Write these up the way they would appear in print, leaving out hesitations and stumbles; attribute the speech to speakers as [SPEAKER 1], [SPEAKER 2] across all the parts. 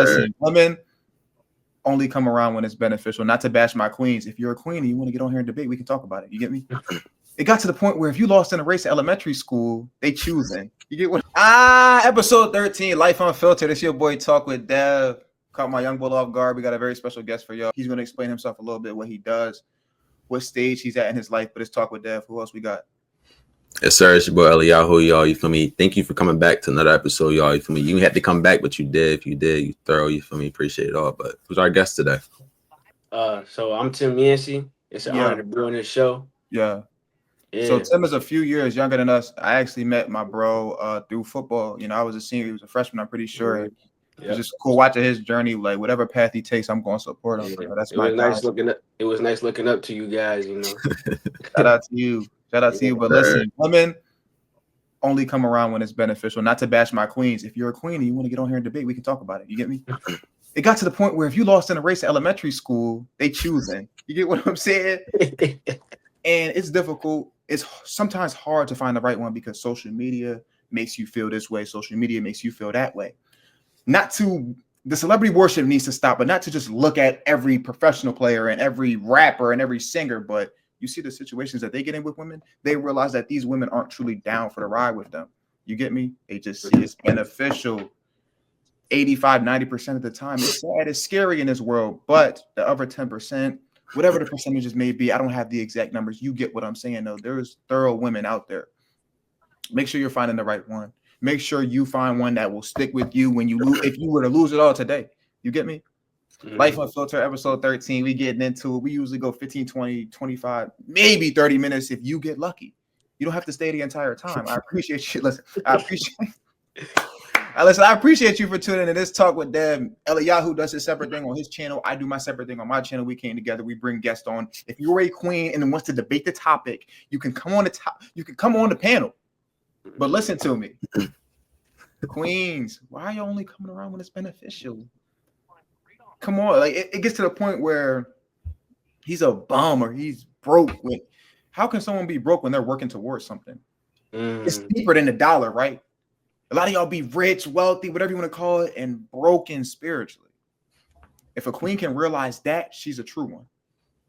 [SPEAKER 1] Listen, women only come around when it's beneficial. Not to bash my queens. If you're a queen and you want to get on here and debate, we can talk about it. You get me? It got to the point where if you lost in a race at elementary school, they choosing. You get what? Episode 13, Life Unfiltered. It's your boy Talk with Dev. Caught my young bull off guard. We got a very special guest for y'all. He's going to explain himself a little bit, what he does, what stage he's at in his life. But it's Talk with Dev. Who else we got?
[SPEAKER 2] Yes, sir. It's your boy Eliyahu, y'all. You feel me? Thank you for coming back to another episode, y'all. You feel me? You had to come back, but you did. If you did, you thorough. You feel me? Appreciate it all. But who's our guest today?
[SPEAKER 3] So I'm Tim Yancey. It's an honor to be on this show.
[SPEAKER 1] Yeah. So Tim is a few years younger than us. I actually met my bro through football. You know, I was a senior, he was a freshman, I'm pretty sure. It's just cool watching his journey. Like whatever path he takes, I'm going to support him.
[SPEAKER 3] Yeah.
[SPEAKER 1] You know, that's
[SPEAKER 3] it was nice looking up to you guys, you know.
[SPEAKER 1] Shout out to you. But listen, women only come around when it's beneficial. Not to bash my queens. If you're a queen and you want to get on here and debate, we can talk about it. You get me? It got to the point where if you lost in a race at elementary school, they choosing. You get what I'm saying? And it's difficult. It's sometimes hard to find the right one because social media makes you feel this way. Social media makes you feel that way. The celebrity worship needs to stop, but not to just look at every professional player and every rapper and every singer. But you see the situations that they get in with women, they realize that these women aren't truly down for the ride with them. You get me? They just see it's beneficial 85, 90% of the time. It's sad, it's scary in this world, but the other 10%, whatever the percentages may be, I don't have the exact numbers. You get what I'm saying, though. There's thorough women out there. Make sure you're finding the right one. Make sure you find one that will stick with you when you lose. If you were to lose it all today, you get me? Life Unfiltered, episode 13. We getting into it. We usually go 15, 20, 25, maybe 30 minutes if you get lucky. You don't have to stay the entire time. I appreciate you. Listen, I appreciate you for tuning in. This Talk with Dev. Eliyahu does his separate thing on his channel. I do my separate thing on my channel. We came together. We bring guests on. If you're a queen and wants to debate the topic, you can come on the panel. But listen to me. Queens, why are you only coming around when it's beneficial? Come on. Like it gets to the point where he's a bum or he's broke. How can someone be broke when they're working towards something? It's deeper than the dollar, right? A lot of y'all be rich, wealthy, whatever you want to call it, and broken spiritually. If a queen can realize that, she's a true one.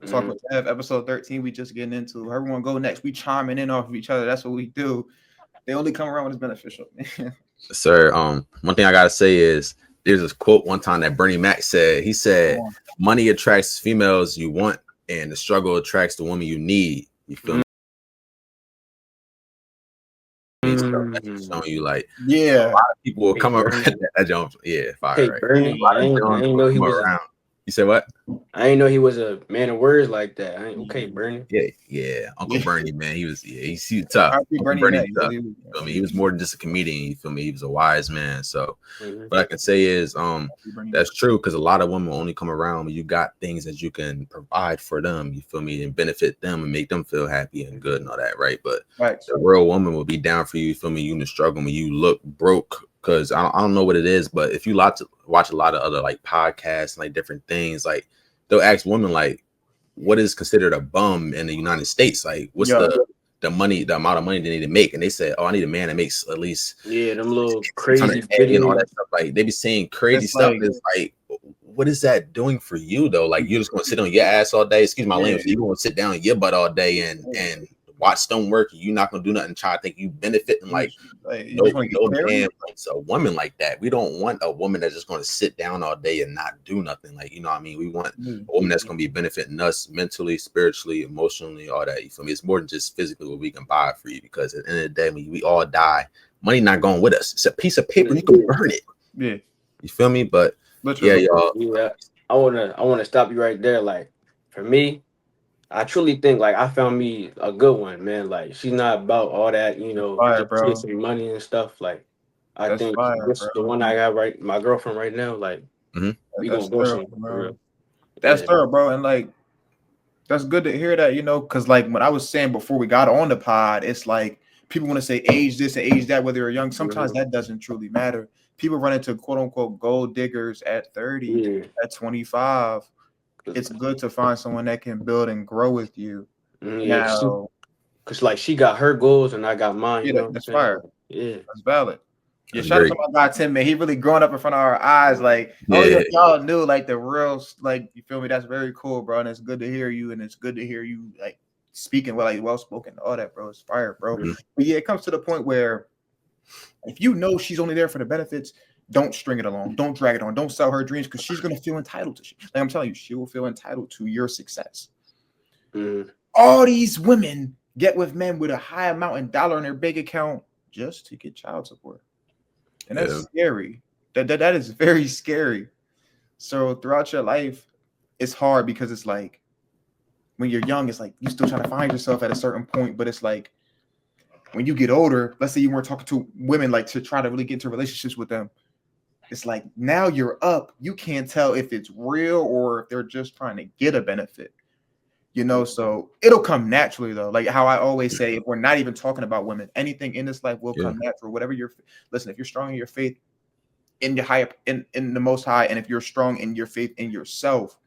[SPEAKER 1] Talk with Dev, episode 13. We just getting into everyone go next. We chiming in off of each other. That's what we do. They only come around when it's beneficial.
[SPEAKER 2] Sir, one thing I gotta say is there's this quote one time that Bernie Mac said. He said, "Money attracts females you want, and the struggle attracts the woman you need." You feel me? Showing you like, a lot of people will come around that jump. Yeah, fire.
[SPEAKER 3] Hey,
[SPEAKER 2] right?
[SPEAKER 3] Bernie, I ain't know he was
[SPEAKER 2] around. You said what?
[SPEAKER 3] I didn't know he was a man of words like that. Okay, Bernie.
[SPEAKER 2] Yeah. Uncle Bernie, man. He's tough. Bernie tough. He was more than just a comedian. You feel me? He was a wise man. So what I can say is that's true, because a lot of women only come around when you got things that you can provide for them, you feel me, and benefit them and make them feel happy and good and all that, right? But the real woman will be down for you, you feel me, you in the struggle when you look broke. Because I don't know what it is, but if you watch a lot of other like podcasts and like different things, like they'll ask women like, what is considered a bum in the United States? Like, what's the money, the amount of money they need to make? And they say, oh, I need a man that makes at least
[SPEAKER 3] them little crazy videos
[SPEAKER 2] and all that stuff. Like they be saying crazy stuff. It's like, what is that doing for you though? Like you're just gonna sit on your ass all day. Excuse my language. You're gonna sit down on your butt all day and watch them work. You're not gonna do nothing. Try to think you benefit and like no man wants a woman like that. We don't want a woman that's just gonna sit down all day and not do nothing. Like, you know what I mean? We want a woman that's gonna be benefiting us mentally, spiritually, emotionally, all that. You feel me? It's more than just physically what we can buy for you, because at the end of the day, when we all die, money not going with us. It's a piece of paper. You can burn it.
[SPEAKER 1] Yeah.
[SPEAKER 2] You feel me? But
[SPEAKER 3] literally, y'all. I wanna stop you right there. Like for me, I truly think like I found me a good one, man. Like she's not about all that, just chasing money and stuff. Like I think this is the one I got right, my girlfriend right now. Like we gonna go somewhere for real.
[SPEAKER 1] That's thorough, bro. And like that's good to hear that, because like what I was saying before we got on the pod, it's like people want to say age this and age that, whether you're young. Sometimes that doesn't truly matter. People run into quote unquote gold diggers at 30, at 25. It's good to find someone that can build and grow with you.
[SPEAKER 3] Because like she got her goals and I got mine.
[SPEAKER 1] That's fire.
[SPEAKER 3] Yeah,
[SPEAKER 1] that's valid. Yeah, shout out to my guy Tim, man. He really growing up in front of our eyes. Like, only if y'all knew, like, the real, like, you feel me? That's very cool, bro. And it's good to hear you, and it's good to hear you, like, speaking well spoken, all that, bro. It's fire, bro. Mm-hmm. But yeah, it comes to the point where if you know she's only there for the benefits, don't string it along. Don't drag it on. Don't sell her dreams, because she's gonna feel entitled to shit. Like I'm telling you, she will feel entitled to your success. Mm-hmm. All these women get with men with a high amount in dollar in their bank account just to get child support. And that's scary. That is very scary. So throughout your life, it's hard because it's like when you're young, it's like you still trying to find yourself at a certain point. But it's like when you get older, let's say you weren't talking to women like to try to really get into relationships with them. It's like now you're up. You can't tell if it's real or if they're just trying to get a benefit. You know, so it'll come naturally though. Like how I always say, if we're not even talking about women, anything in this life will come natural. Whatever you're, listen, if you're strong in your faith in your higher, in the Most High, and if you're strong in your faith in yourself,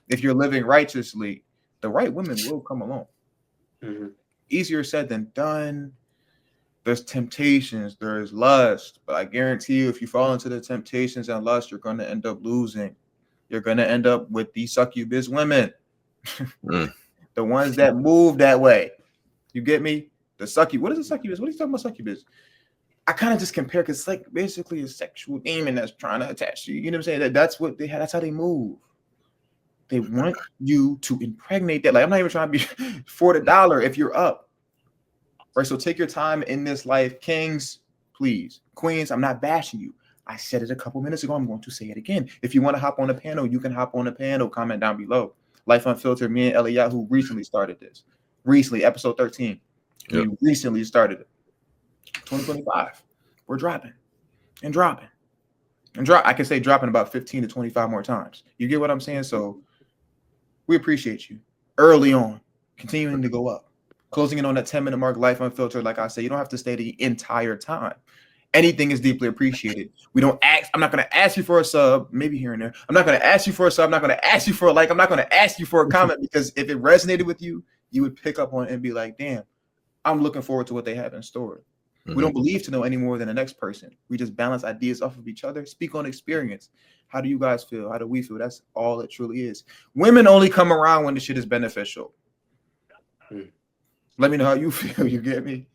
[SPEAKER 1] if you're living righteously, the right women will come along. Mm-hmm. Easier said than done. There's temptations, there's lust, but I guarantee you, if you fall into the temptations and lust, you're going to end up losing. You're going to end up with these succubus women. The ones that move that way. You get me? The succubus. What is a succubus? What are you talking about, succubus? I kind of just compare because it's like basically a sexual demon that's trying to attach you. You know what I'm saying? That's what they have. That's how they move. They want you to impregnate that. Like, I'm not even trying to be for the dollar if you're up. Right. So take your time in this life. Kings, please. Queens, I'm not bashing you. I said it a couple minutes ago. I'm going to say it again. If you want to hop on the panel, you can hop on the panel. Comment down below. Life Unfiltered, me and Eliyahu recently started this. Recently, episode 13. Yep. We recently started it. 2025. We're dropping. I can say dropping about 15 to 25 more times. You get what I'm saying? So we appreciate you. Early on, continuing to go up. Closing in on that 10-minute mark, Life Unfiltered. Like I said, you don't have to stay the entire time. Anything is deeply appreciated. We don't ask. I'm not going to ask you for a sub, maybe here and there. I'm not going to ask you for a sub. I'm not going to ask you for a like. I'm not going to ask you for a comment, because if it resonated with you, you would pick up on it and be like, damn, I'm looking forward to what they have in store. Mm-hmm. We don't believe to know any more than the next person. We just balance ideas off of each other, speak on experience. How do you guys feel? How do we feel? That's all it truly is. Women only come around when the shit is beneficial. Let me know how you feel. You get me?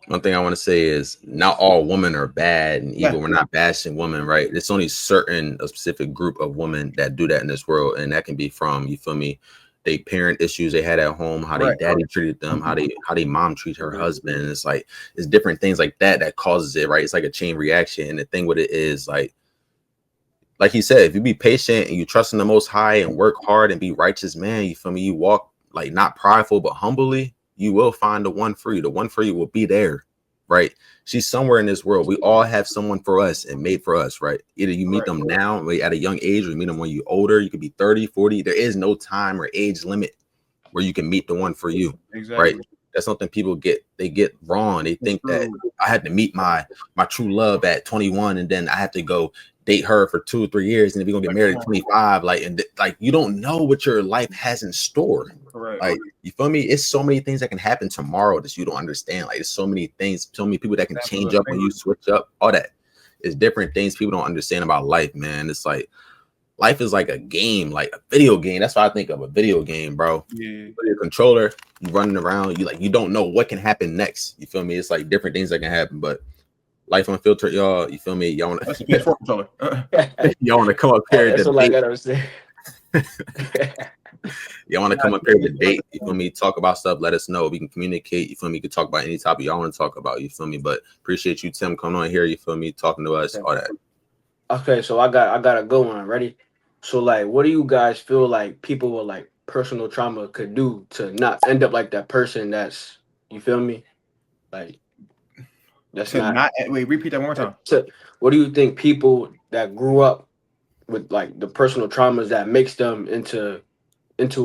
[SPEAKER 2] One thing I want to say is not all women are bad and evil. We're not bashing women, right? It's only a specific group of women that do that in this world. And that can be from, you feel me, they parent issues they had at home, how they daddy treated them, how they mom treat her husband. And it's like, it's different things like that causes it, right? It's like a chain reaction. And the thing with it is like he said, if you be patient and you trust in the Most High and work hard and be righteous, man, you feel me? You walk like not prideful, but humbly, you will find the one for you. The one for you will be there, right? She's somewhere in this world. We all have someone for us and made for us, right? Either you meet them now at a young age, or you meet them when you're older. You could be 30, 40. There is no time or age limit where you can meet the one for you, right? That's something people get wrong. They think that I had to meet my true love at 21, and then I have to go date her for 2 or 3 years, and if we're gonna get married at 25, like you don't know what your life has in store. Correct. Like, you feel me? It's so many things that can happen tomorrow that you don't understand. Like, there's so many things, so many people that can change up when you switch up. All that. It's different things people don't understand about life, man. It's like life is like a game, like a video game. That's what I think of, a video game, bro. Yeah. With your controller, you running around, you don't know what can happen next. You feel me? It's like different things that can happen, but Life Unfiltered, y'all. You feel me? Y'all want to y'all want to come up here to y'all want to come up here to debate? You feel me? Talk about stuff. Let us know. We can communicate. You feel me? You can talk about any topic y'all want to talk about. You feel me? But appreciate you, Tim, coming on here. You feel me? Talking to us, all that.
[SPEAKER 3] Okay, so I got a good one. Ready? So, like, what do you guys feel like people with like personal trauma could do to not end up like that person? That's, you feel me? Like. That's not
[SPEAKER 1] wait, repeat that one more time.
[SPEAKER 3] So what do you think people that grew up with like the personal traumas that makes them into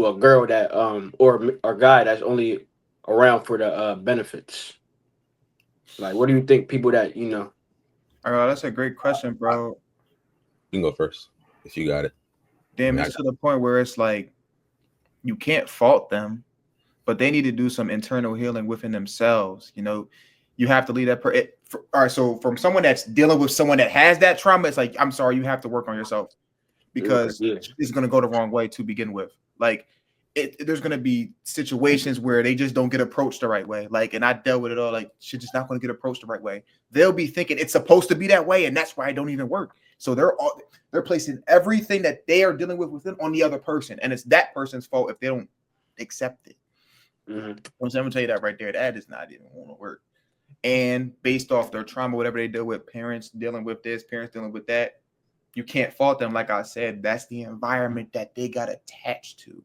[SPEAKER 3] a girl that or a guy that's only around for the benefits? Like, what do you think people that, you know?
[SPEAKER 1] That's a great question, bro.
[SPEAKER 2] You can go first if you got it.
[SPEAKER 1] Damn, it's to the point where it's like you can't fault them, but they need to do some internal healing within themselves. You know, you have to leave that all right, so from someone that's dealing with someone that has that trauma, it's like, I'm sorry, you have to work on yourself because it's going to go the wrong way to begin with. Like, there's going to be situations where they just don't get approached the right way. Like, and I dealt with it all. Like, shit just not going to get approached the right way. They'll be thinking it's supposed to be that way, and that's why it don't even work. So they're placing everything that they are dealing with within on the other person, and it's that person's fault if they don't accept it. I'm going to tell you that right there. That is not even going to work. And based off their trauma, whatever they deal with, parents dealing with this, parents dealing with that, you can't fault them. Like I said, that's the environment that they got attached to.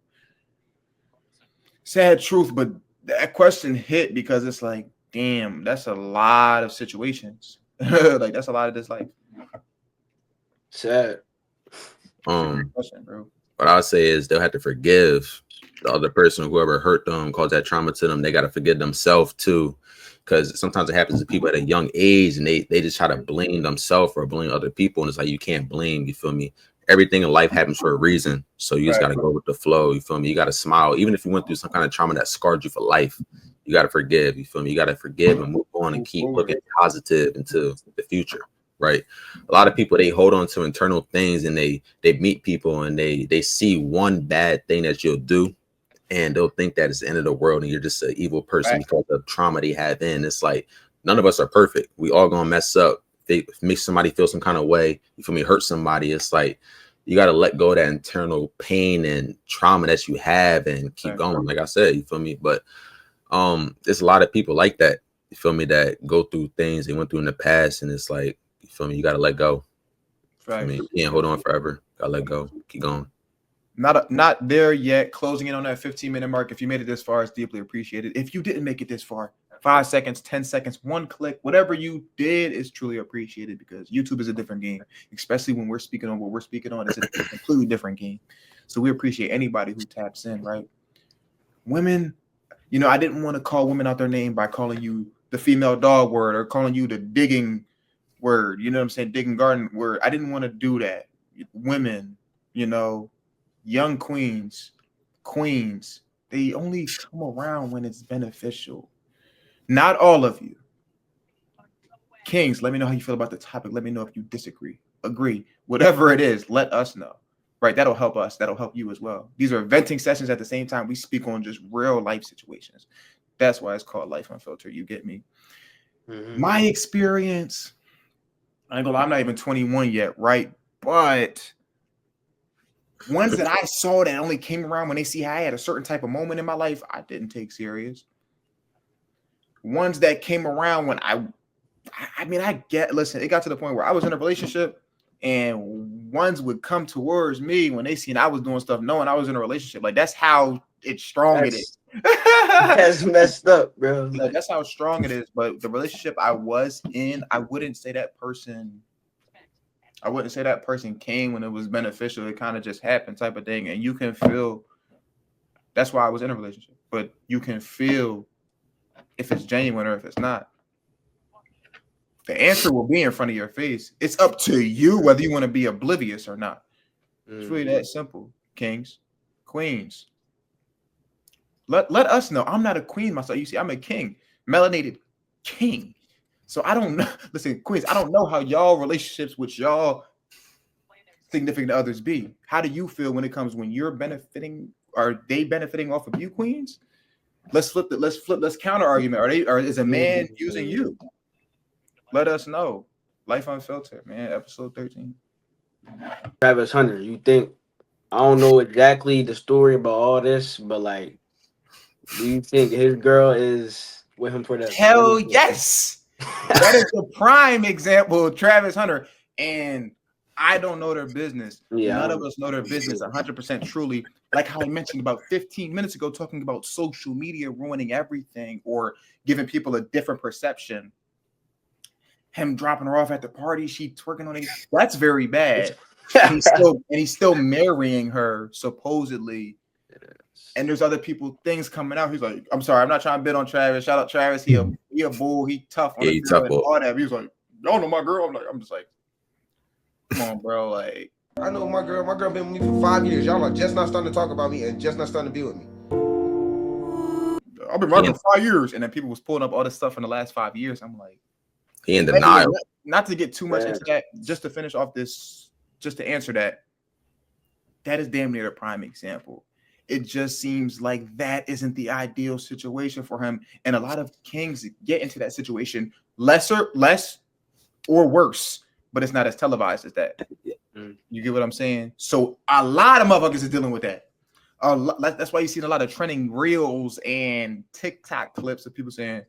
[SPEAKER 1] Sad truth, but that question hit because it's like, damn, that's a lot of situations. Like, that's a lot of this life.
[SPEAKER 3] Sad.
[SPEAKER 2] Question, bro. What I'll say is they'll have to forgive the other person, whoever hurt them, caused that trauma to them. They got to forgive themselves too. Because sometimes it happens to people at a young age and they just try to blame themselves or blame other people. And it's like, you can't blame, you feel me? Everything in life happens for a reason. So you just got to go with the flow. You feel me? You got to smile. Even if you went through some kind of trauma that scarred you for life, you got to forgive. You feel me? You got to forgive and move on and keep looking positive into the future. Right. A lot of people, they hold on to internal things and they meet people and they see one bad thing that you'll do. And they'll think that it's the end of the world and you're just an evil person because of trauma they have in. It's like, none of us are perfect. We all gonna mess up. They make somebody feel some kind of way. You feel me? Hurt somebody. It's like, you got to let go of that internal pain and trauma that you have and keep going. Like I said, you feel me? But there's a lot of people like that, you feel me, that go through things they went through in the past. And it's like, you feel me? You got to let go. I mean, you can't hold on forever. Got to let go. Keep going.
[SPEAKER 1] Not there yet. Closing in on that 15-minute mark. If you made it this far, it's deeply appreciated. If you didn't make it this far, 5 seconds, 10 seconds, one click, whatever you did is truly appreciated because YouTube is a different game, especially when we're speaking on what we're speaking on. It's a completely different game. So we appreciate anybody who taps in, right? Women, you know, I didn't want to call women out their name by calling you the female dog word or calling you the digging word. You know what I'm saying? Digging garden word. I didn't want to do that. Women, you know, young queens, they only come around when it's beneficial. Not all of you. Kings, let me know how you feel about the topic. Let me know if you disagree, agree, whatever it is, let us know. Right? That'll help us. That'll help you as well. These are venting sessions at the same time. We speak on just real life situations. That's why it's called Life Unfiltered. You get me? My experience, I ain't gonna lie, I'm not even 21 yet, right? But ones that I saw that only came around when they see I had a certain type of moment in my life, I didn't take serious. Ones that came around when listen, it got to the point where I was in a relationship and ones would come towards me when they seen I was doing stuff knowing I was in a relationship. Like, that's how strong it is.
[SPEAKER 3] That's messed up, bro.
[SPEAKER 1] Like, that's how strong it is. But the relationship I was in, I wouldn't say that person came when it was beneficial. It kind of just happened type of thing. And you can feel, that's why I was in a relationship. But you can feel if it's genuine or if it's not. The answer will be in front of your face. It's up to you whether you want to be oblivious or not. It's really that simple, kings, queens. Let us know. I'm not a queen myself. You see, I'm a king, melanated king. So I don't know. Listen, queens, I don't know how y'all relationships with y'all significant others be. How do you feel when it comes when you're benefiting? Are they benefiting off of you, queens? Let's counter argument. Is a man using you? Let us know. Life Unfiltered, man. Episode 13.
[SPEAKER 3] Travis Hunter, you think, I don't know exactly the story about all this, but like, do you think his girl is with him for that?
[SPEAKER 1] Hell yes. That is the prime example of Travis Hunter. And I don't know their business. Yeah. None of us know their business 100% truly. Like how I mentioned about 15 minutes ago, talking about social media ruining everything or giving people a different perception. Him dropping her off at the party, she twerking on it. That's very bad. And he's still marrying her, supposedly. And there's other people, things coming out. He's like, I'm sorry, I'm not trying to bid on Travis. Shout out Travis. He a bull. He tough.
[SPEAKER 2] Yeah, he tough.
[SPEAKER 1] All that. He was like, y'all know my girl. I'm just like, come on, bro. Like,
[SPEAKER 4] I know my girl. My girl been with me for 5 years. Y'all are just not starting to talk about me and just not starting to be with me.
[SPEAKER 1] I've been married for 5 years, and then people was pulling up all this stuff in the last 5 years. I'm like,
[SPEAKER 2] he in denial.
[SPEAKER 1] Not to get too much into that, just to finish off this, just to answer that is damn near a prime example. It just seems like that isn't the ideal situation for him, and a lot of kings get into that situation less or worse, but it's not as televised as that. You get what I'm saying? So a lot of motherfuckers is dealing with that. That's why you see a lot of trending reels and TikTok clips of people saying,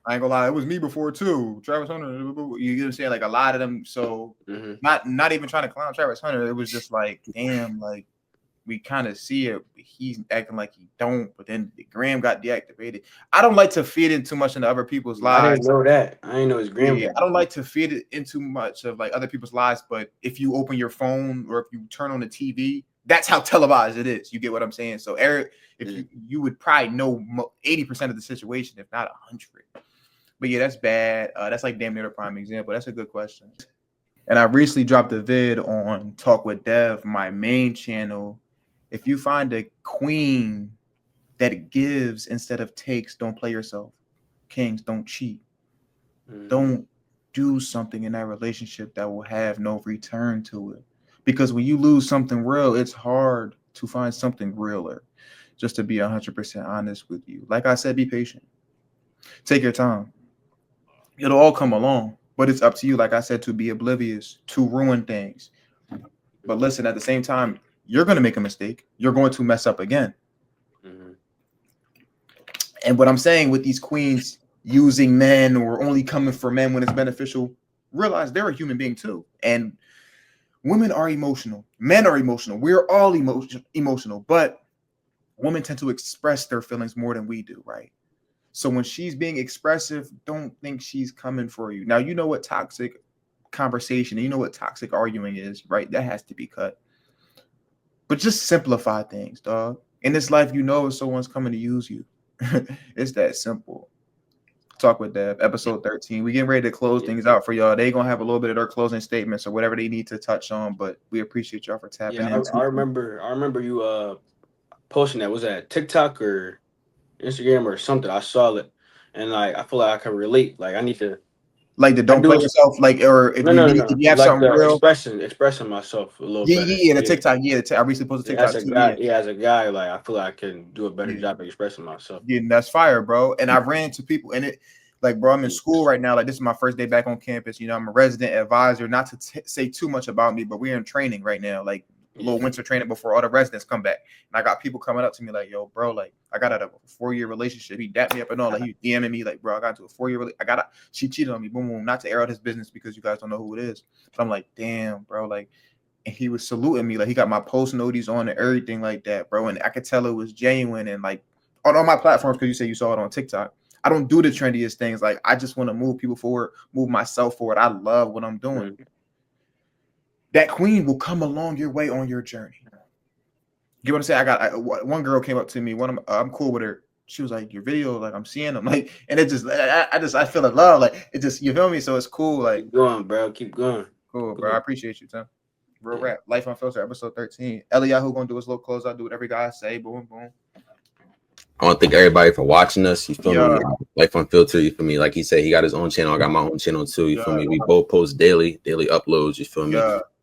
[SPEAKER 1] I ain't gonna lie, it was me before too. Travis Hunter, you know what I'm saying? Like a lot of them. So not even trying to clown Travis Hunter. It was just like, damn, like we kind of see it. He's acting like he don't, but then Graham got deactivated. I don't like to feed in too much into other people's lives.
[SPEAKER 3] I didn't know that. I didn't know his Graham.
[SPEAKER 1] I don't like to feed it into much of like other people's lives. But if you open your phone or if you turn on the TV, that's how televised it is. You get what I'm saying? So Eric, if you would probably know 80% of the situation, if not 100. But yeah, that's bad. That's like damn near a prime example. That's a good question. And I recently dropped a vid on Talk with Dev, my main channel. If you find a queen that gives instead of takes, don't play yourself. Kings, don't cheat. Don't do something in that relationship that will have no return to it. Because when you lose something real, it's hard to find something realer. Just to be 100% honest with you. Like I said, be patient. Take your time. It'll all come along, but it's up to you, like I said, to be oblivious, to ruin things. But listen, at the same time, you're going to make a mistake. You're going to mess up again. And what I'm saying with these queens using men or only coming for men when it's beneficial, realize they're a human being too. And women are emotional. Men are emotional. We're all emotional, but women tend to express their feelings more than we do, right? So when she's being expressive, don't think she's coming for you. Now, you know what toxic conversation, and you know what toxic arguing is, right? That has to be cut. But just simplify things, dog. In this life, you know if someone's coming to use you. It's that simple. Talk with Dev, episode 13. We getting ready to close things out for y'all. They gonna have a little bit of their closing statements or whatever they need to touch on, but we appreciate y'all for tapping in.
[SPEAKER 3] I remember you posting that. Was that TikTok or Instagram or something? I saw it, and like I feel like I can relate. Like I need to,
[SPEAKER 1] like the don't play yourself, like, or if if you have like something real,
[SPEAKER 3] expressing myself a little.
[SPEAKER 1] The TikTok, I recently posted TikTok.
[SPEAKER 3] As a guy, like I feel like I can do a better job of expressing myself.
[SPEAKER 1] Yeah, that's fire, bro. And I ran into people, and it, like, bro, I'm in school right now. Like, this is my first day back on campus. You know, I'm a resident advisor. Not to say too much about me, but we're in training right now, like a little winter training before all the residents come back. And I got people coming up to me like, yo, bro, like I got out of a 4-year relationship. He dapped me up and all. Like he DMing me like, bro, I got into a 4-year she cheated on me. Boom, boom. Not to air out his business because you guys don't know who it is. But I'm like, damn, bro, like, and he was saluting me. Like he got my post notice on and everything like that, bro. And I could tell it was genuine. And like on all my platforms, because you say you saw it on TikTok, I don't do the trendiest things. Like I just want to move people forward, move myself forward. I love what I'm doing. That queen will come along your way on your journey. You know what I'm saying? One girl came up to me. I'm cool with her. She was like, "Your video, like I'm seeing them, like," and it just, I feel in love, like it just, you feel me? So it's cool, like
[SPEAKER 3] keep going, bro, keep going.
[SPEAKER 1] Cool, bro. I appreciate you, Tim. Real rap, Life Unfiltered, episode 13. Eliyahu gonna do his little close. I'll do what every guy say. Boom, boom.
[SPEAKER 2] I want to thank everybody for watching us. You feel me? Life Unfiltered. You feel me? Like he said, he got his own channel. I got my own channel too. You feel me? We both post daily uploads. You feel me?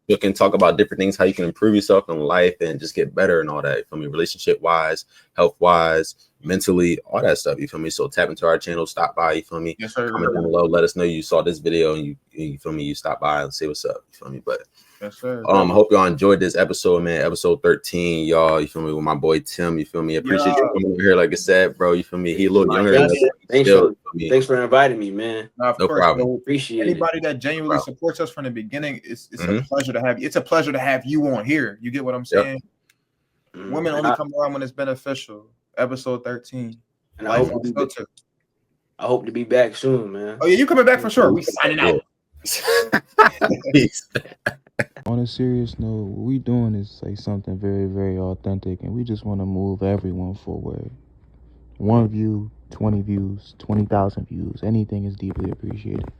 [SPEAKER 2] You can talk about different things, how you can improve yourself in life and just get better and all that. You feel me? Relationship wise, health wise, mentally, all that stuff. You feel me? So tap into our channel, stop by. You feel me?
[SPEAKER 1] Yes, sir.
[SPEAKER 2] Comment down below. Let us know you saw this video and you feel me? You stop by and say what's up. You feel me? But
[SPEAKER 1] yes, sir.
[SPEAKER 2] I hope y'all enjoyed this episode, man. Episode 13, y'all. You feel me? With my boy Tim. You feel me? Appreciate you coming over here. Like I said, bro. You feel me? He a little younger than us.
[SPEAKER 3] Thanks for inviting me, man.
[SPEAKER 1] No problem.
[SPEAKER 3] So appreciate
[SPEAKER 1] anybody that genuinely supports us from the beginning. It's a pleasure to have you. It's a pleasure to have you on here. You get what I'm saying? Women only come around when it's beneficial. Episode 13.
[SPEAKER 3] And I hope to be back soon, man.
[SPEAKER 1] Oh yeah, you coming back for sure. We signing out.
[SPEAKER 4] On a serious note, what we doing is like something very, very authentic, and we just want to move everyone forward. 1 view, 20 views, 20,000 views, anything is deeply appreciated.